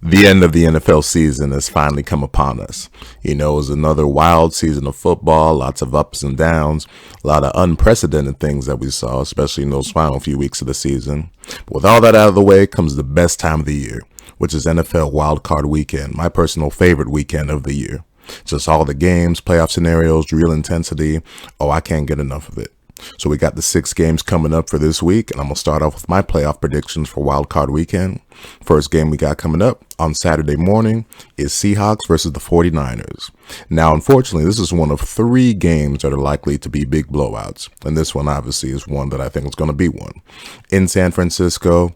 The end of the NFL season has finally come upon us. It was another wild season of football, lots of ups and downs, a lot of unprecedented things that we saw, especially in those final few weeks of the season. But with all that out of the way comes the best time of the year, which is NFL Wildcard Weekend, my personal favorite weekend of the year. Just all the games, playoff scenarios, real intensity. Oh, I can't get enough of it. So we got the 6 games coming up for this week, and I'm going to start off with my playoff predictions for Wild Card Weekend. First game we got coming up on Saturday morning is Seahawks versus the 49ers. Now, unfortunately, this is one of 3 games that are likely to be big blowouts, and this one obviously is one that I think is going to be one. In San Francisco,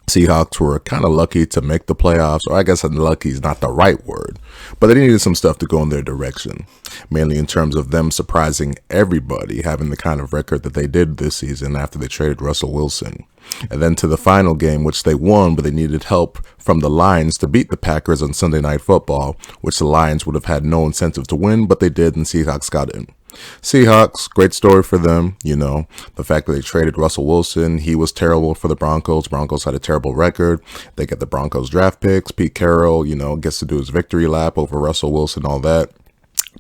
Seahawks were kind of lucky to make the playoffs, or I guess lucky is not the right word, but they needed some stuff to go in their direction, mainly in terms of them surprising everybody, having the kind of record that they did this season after they traded Russell Wilson. And then to the final game, which they won, but they needed help from the Lions to beat the Packers on Sunday Night Football, which the Lions would have had no incentive to win, but they did, and Seahawks got in. Seahawks, great story for them. The fact that they traded Russell Wilson, he was terrible for the Broncos. Broncos had a terrible record. They get the Broncos draft picks. Pete Carroll, gets to do his victory lap over Russell Wilson, all that.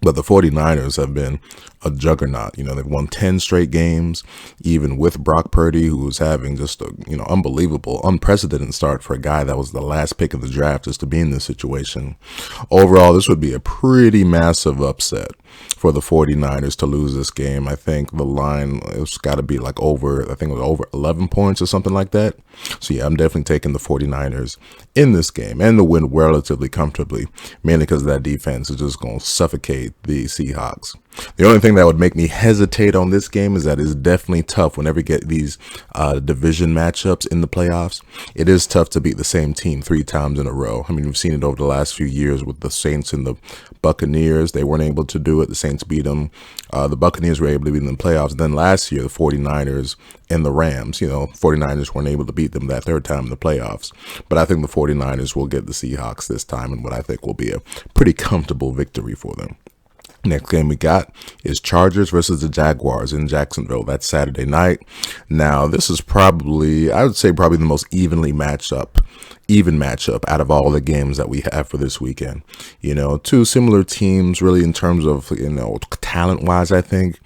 But the 49ers have been a juggernaut. They've won 10 straight games, even with Brock Purdy, who was having just a, unbelievable, unprecedented start for a guy that was the last pick of the draft just to be in this situation. Overall, this would be a pretty massive upset for the 49ers to lose this game. I think the line, it's got to be over 11 points or something like that. So yeah, I'm definitely taking the 49ers in this game and to win relatively comfortably, mainly because that defense is just going to suffocate the Seahawks. The only thing that would make me hesitate on this game is that it's definitely tough whenever you get these division matchups in the playoffs. It is tough to beat the same team 3 times in a row. I mean, we've seen it over the last few years with the Saints and the Buccaneers. They weren't able to do it. The Saints beat them. The Buccaneers were able to beat them in the playoffs. Then last year, the 49ers and the Rams, 49ers weren't able to beat them that 3rd time in the playoffs. But I think the 49ers will get the Seahawks this time, and what I think will be a pretty comfortable victory for them. Next game we got is Chargers versus the Jaguars in Jacksonville. That's Saturday night. Now, this is probably the most even matchup out of all the games that we have for this weekend. 2 similar teams really in terms of, talent wise, I think.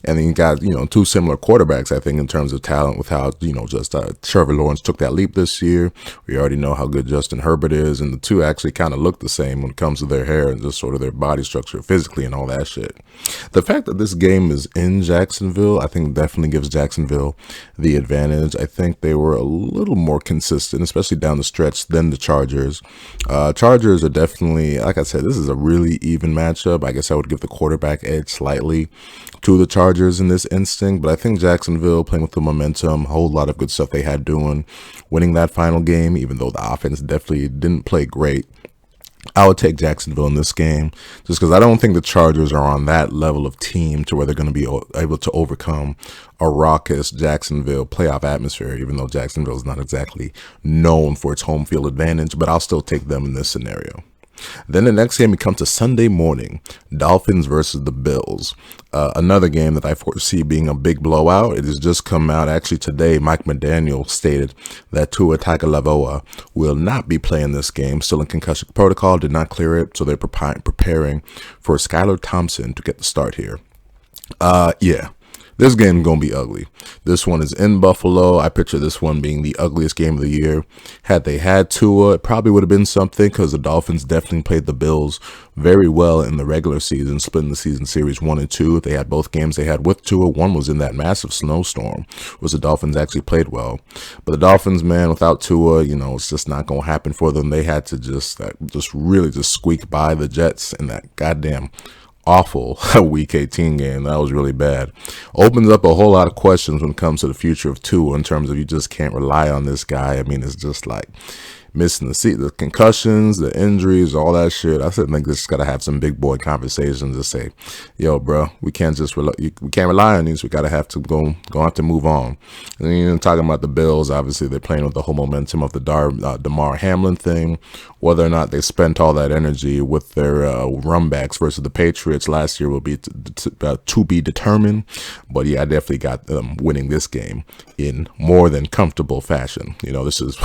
And then you got, 2 similar quarterbacks, I think, in terms of talent with how, Trevor Lawrence took that leap this year. We already know how good Justin Herbert is, and the 2 actually kind of look the same when it comes to their hair and just sort of their body structure physically and all that shit. The fact that this game is in Jacksonville, I think definitely gives Jacksonville the advantage. I think they were a little more consistent, especially down the stretch, than the Chargers. Chargers are definitely, like I said, this is a really even matchup. I guess I would give the quarterback edge slightly to the Chargers in this instinct, but I think Jacksonville, playing with the momentum, a whole lot of good stuff they had doing, winning that final game, even though the offense definitely didn't play great. I would take Jacksonville in this game just because I don't think the Chargers are on that level of team to where they're going to be able to overcome a raucous Jacksonville playoff atmosphere, even though Jacksonville is not exactly known for its home field advantage, but I'll still take them in this scenario. Then the next game, we come to Sunday morning, Dolphins versus the Bills. Another game that I foresee being a big blowout. It has just come out actually today. Mike McDaniel stated that Tua Tagovailoa will not be playing this game. Still in concussion protocol, did not clear it, so they're preparing for Skylar Thompson to get the start here. Yeah. This game is going to be ugly. This one is in Buffalo. I picture this one being the ugliest game of the year. Had they had Tua, it probably would have been something because the Dolphins definitely played the Bills very well in the regular season, splitting the season series 1 and 2. They had both games they had with Tua. One was in that massive snowstorm, which the Dolphins actually played well. But the Dolphins, man, without Tua, it's just not going to happen for them. They had to just really squeak by the Jets in that goddamn awful Week 18 game. That was really bad. Opens up a whole lot of questions when it comes to the future of Tua in terms of you just can't rely on this guy. I mean, it's just like missing the concussions, the injuries, all that shit. I think this got to have some big boy conversations to say, yo, bro, we can't rely on these. We got to have to move on. And talking about the Bills, obviously they're playing with the whole momentum of the Damar Hamlin thing. Whether or not they spent all that energy with their runbacks versus the Patriots last year will be to be determined. But yeah, I definitely got them winning this game in more than comfortable fashion. This is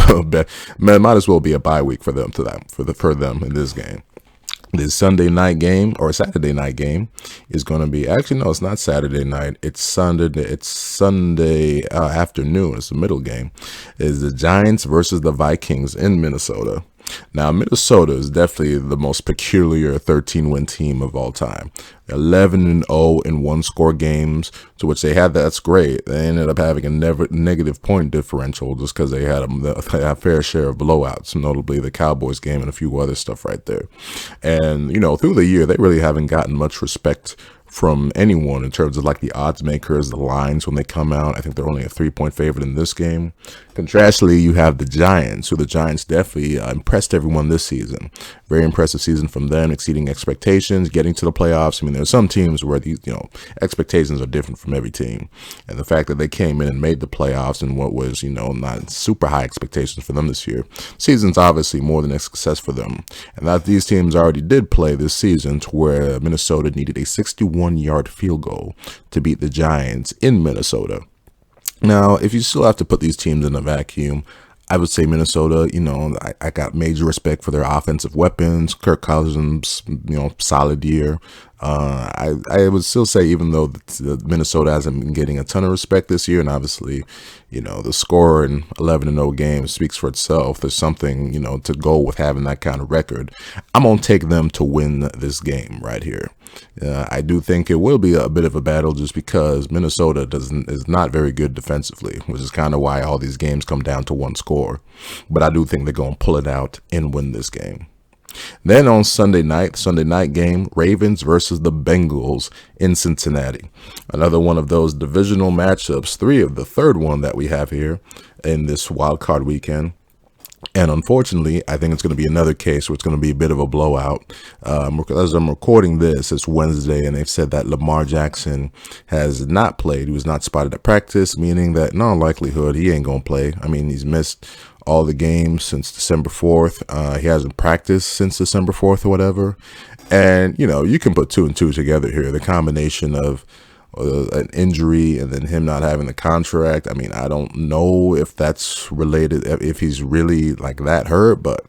might as well be a bye week for them for them in this game. This Sunday night game or Saturday night game is going to be, actually no, it's not Saturday night. It's Sunday afternoon. It's the middle game. Is the Giants versus the Vikings in Minnesota. Now, Minnesota is definitely the most peculiar 13-win team of all time. 11-0 in one-score games, to which they had. That's great. They ended up having a negative point differential just because they had a fair share of blowouts, notably the Cowboys game and a few other stuff right there. And, through the year, they really haven't gotten much respect from anyone in terms of like the odds makers, the lines when they come out. I think they're only a 3-point favorite in this game. Contrastly, you have the Giants, who the Giants definitely impressed everyone this season. Very impressive season from them, exceeding expectations, getting to the playoffs. I mean, there's some teams where these, expectations are different from every team. And the fact that they came in and made the playoffs in what was, not super high expectations for them this year. Season's obviously more than a success for them. And that these teams already did play this season to where Minnesota needed a 61-yard field goal to beat the Giants in Minnesota. Now, if you still have to put these teams in a vacuum, I would say Minnesota, I got major respect for their offensive weapons. Kirk Cousins, solid year. I would still say, even though Minnesota hasn't been getting a ton of respect this year, and obviously, the score in 11-0 games speaks for itself. There's something, to go with having that kind of record. I'm going to take them to win this game right here. I do think it will be a bit of a battle just because Minnesota is not very good defensively, which is kind of why all these games come down to one score. But I do think they're going to pull it out and win this game. Then on Sunday night game, Ravens versus the Bengals in Cincinnati. Another one of those divisional matchups, the third one that we have here in this wild card weekend. And unfortunately, I think it's going to be another case where it's going to be a bit of a blowout. As I'm recording this, it's Wednesday, and they've said that Lamar Jackson has not played. He was not spotted at practice, meaning that in all likelihood, he ain't going to play. I mean, he's missed all the games since December 4th. He hasn't practiced since December 4th or whatever. And, you can put two and two together here. The combination of an injury and then him not having the contract. I mean, I don't know if that's related, if he's really like that hurt, but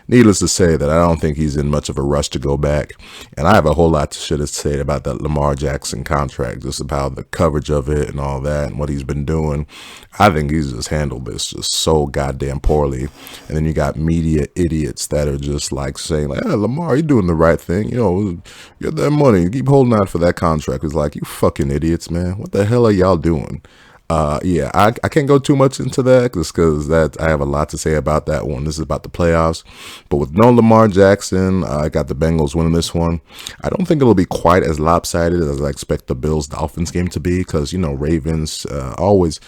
needless to say that I don't think he's in much of a rush to go back. And I have a whole lot to shit to say about that Lamar Jackson contract, just about the coverage of it and all that and what he's been doing. I think he's just handled this just so goddamn poorly. And then you got media idiots that are just like saying like, hey, Lamar, you're doing the right thing. Get that money. Keep holding out for that contract. It's like, you fucking idiots, man. What the hell are y'all doing? I can't go too much into that just because I have a lot to say about that one. This is about the playoffs. But with no Lamar Jackson, I got the Bengals winning this one. I don't think it'll be quite as lopsided as I expect the Bills-Dolphins game to be because, Ravens always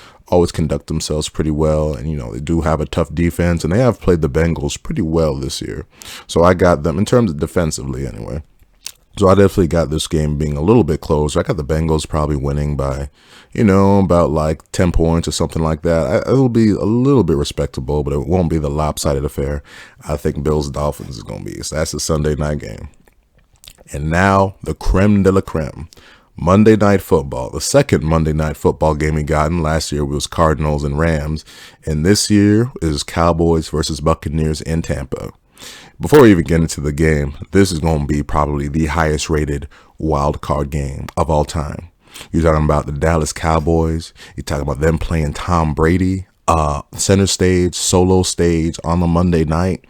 conduct themselves pretty well. And, they do have a tough defense. And they have played the Bengals pretty well this year. So I got them in terms of defensively anyway. So I definitely got this game being a little bit closer. I got the Bengals probably winning by, about like 10 points or something like that. It'll be a little bit respectable, but it won't be the lopsided affair I think Bills-Dolphins is going to be. So that's the Sunday night game. And now the creme de la creme. Monday Night Football. The second Monday Night Football game we got in. Last year was Cardinals and Rams. And this year is Cowboys versus Buccaneers in Tampa. Before we even get into the game, this is going to be probably the highest rated wild card game of all time. You're talking about the Dallas Cowboys. You're talking about them playing Tom Brady, center stage, solo stage on the Monday night.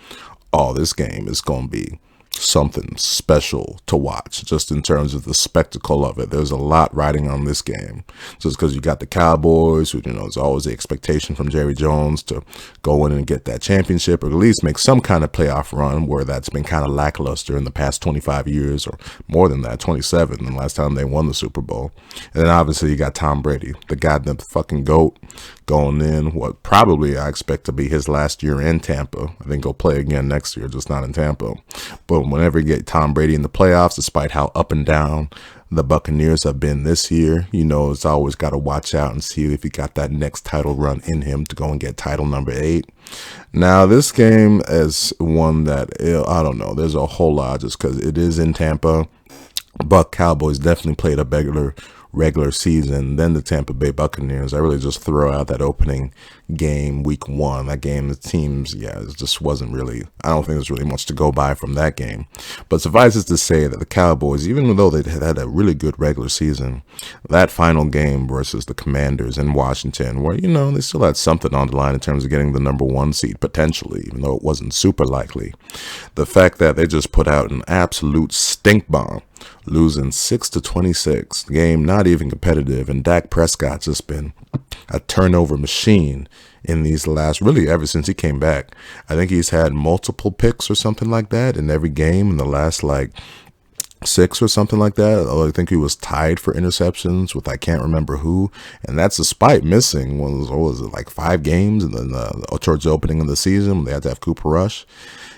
Oh, this game is going to be something special to watch just in terms of the spectacle of it. There's a lot riding on this game just because you got the Cowboys, who, there's always the expectation from Jerry Jones to go in and get that championship or at least make some kind of playoff run where that's been kind of lackluster in the past 25 years or more than that, 27, the last time they won the Super Bowl. And then obviously you got Tom Brady, the goddamn fucking GOAT, going in what probably I expect to be his last year in Tampa. I think he'll play again next year, just not in Tampa. But whenever you get Tom Brady in the playoffs, despite how up and down the Buccaneers have been this year, it's always got to watch out and see if he got that next title run in him to go and get title number 8. Now, this game is one that, I don't know, there's a whole lot just because it is in Tampa. Cowboys definitely played a better regular season than the Tampa Bay Buccaneers. I really just throw out that opening game, week 1. That game, the teams, it just wasn't really, I don't think there's really much to go by from that game. But suffice it to say that the Cowboys, even though they had a really good regular season, that final game versus the Commanders in Washington, where, they still had something on the line in terms of getting the number 1 seed potentially, even though it wasn't super likely. The fact that they just put out an absolute stink bomb, losing 6-26, game not even competitive, and Dak Prescott's just been a turnover machine in these last, really ever since he came back. I think he's had multiple picks or something like that in every game in the last 6 or something like that. I think he was tied for interceptions with I can't remember who, and that's despite missing what was it, 5 games, and then towards the opening of the season when they had to have Cooper Rush.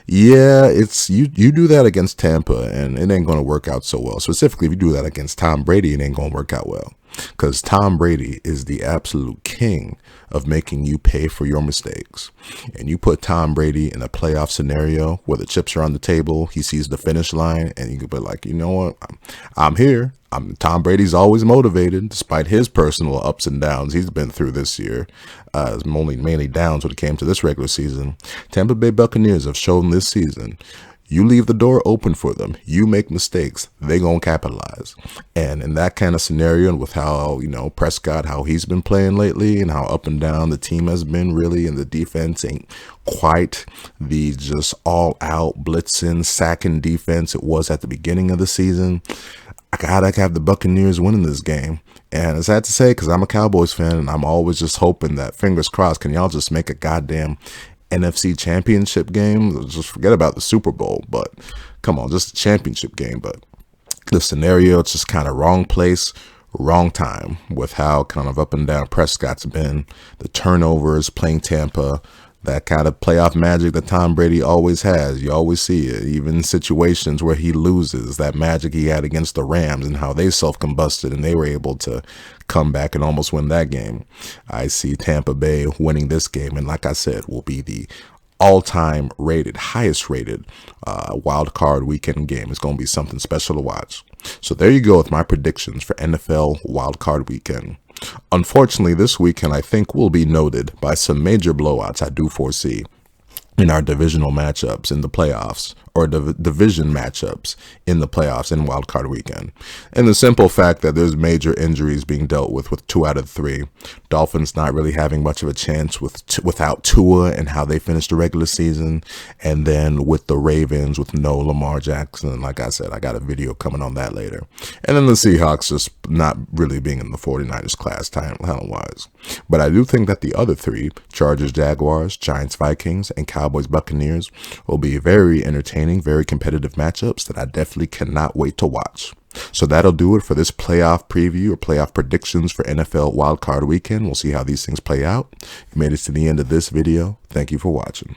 Yeah, it's you do that against Tampa, and it ain't going to work out so well. Specifically, if you do that against Tom Brady, it ain't going to work out well, because Tom Brady is the absolute king of making you pay for your mistakes. And you put Tom Brady in a playoff scenario where the chips are on the table, he sees the finish line, and you could be like, you know what, I'm here. Tom Brady's always motivated, despite his personal ups and downs he's been through this year. Mainly downs when it came to this regular season. Tampa Bay Buccaneers have shown this season, you leave the door open for them, you make mistakes, they gonna capitalize. And in that kind of scenario, and with how, Prescott, how he's been playing lately, and how up and down the team has been really, and the defense ain't quite the just all-out blitzing, sacking defense it was at the beginning of the season, I gotta have the Buccaneers winning this game. And it's sad to say, because I'm a Cowboys fan, and I'm always just hoping that, fingers crossed, can y'all just make a goddamn NFC championship game? Just forget about the Super Bowl, but come on, just a championship game. But the scenario, it's just kind of wrong place, wrong time with how kind of up and down Prescott's been, the turnovers, playing Tampa, that kind of playoff magic that Tom Brady always has. You always see it, even in situations where he loses, that magic he had against the Rams and how they self-combusted and they were able to come back and almost win that game. I see Tampa Bay winning this game, and like I said, will be the all-time highest rated wild card weekend game. It's going to be something special to watch. So there you go with my predictions for NFL wild card weekend. Unfortunately, this weekend I think will be noted by some major blowouts I do foresee in our divisional matchups in the playoffs, or division matchups in the playoffs in wildcard weekend. And the simple fact that there's major injuries being dealt with 2 out of 3. Dolphins not really having much of a chance without Tua and how they finished the regular season. And then with the Ravens with no Lamar Jackson. Like I said, I got a video coming on that later. And then the Seahawks just not really being in the 49ers class talent-wise. But I do think that the other 3, Chargers, Jaguars, Giants, Vikings, and Cowboys, Buccaneers, will be very entertaining, very competitive matchups that I definitely cannot wait to watch. So that'll do it for this playoff preview or playoff predictions for NFL Wildcard Weekend. We'll see how these things play out. If you made it to the end of this video, thank you for watching.